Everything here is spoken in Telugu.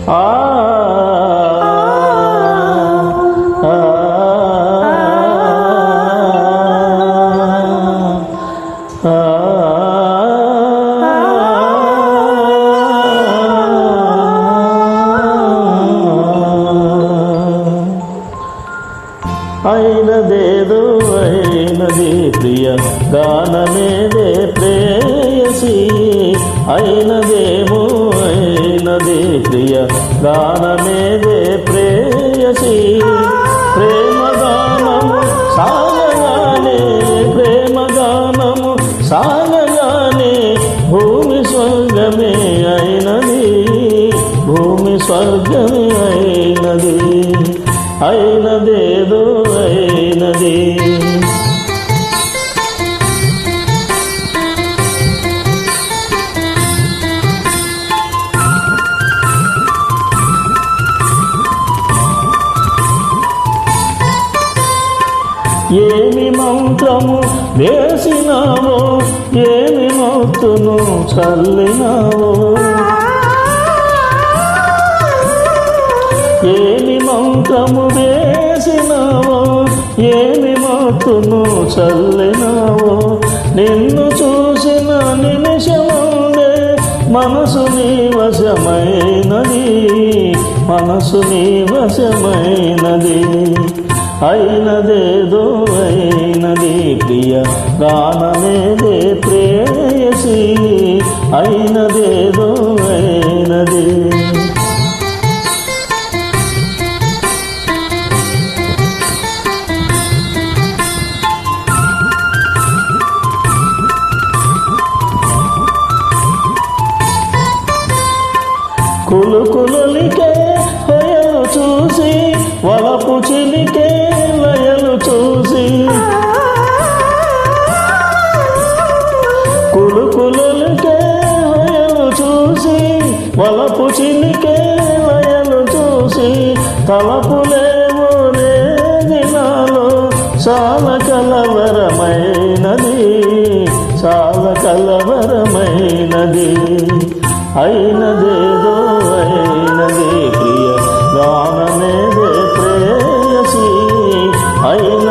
ఆ అయినదేదో అయినది ప్రియ గానమేదే ప్రేయసి అయినదేమో అయినది ప్రియ గానమేదే ప్రేయసి ప్రేమగానము సాగగానే ప్రేమగానము సాగగానే భూమి స్వర్గమే అయినది భూమి స్వర్గమే అయినది అయినదేదో అయినది ఏమి మంత్రము వేసినావో ఏమి మౌతును చల్లినావో ఏమి మంత్రము వేసినావో ఏమి మౌతును చల్లినావో నిన్ను చూసిన నిమిషముందే మనసు నీ వశమైనది మనసు నీ వశమైనది అయినదేదో అయినది ప్రియ గానమేదే ప్రేయసి అయినదేదో అయినది కులుకులలికే హొయలు చూసి వలపు చిలికే లయలు చూసి కులుకులలికే హొయలు చూసి వలపు చిలికే లయలు చూసి తలపులేమో రేగినాలో చాలా కలవరమైనది చాలా కలవరమైనది అయినదేదో అయినది ప్రియ గానమేదే ప్రేయసి అయిన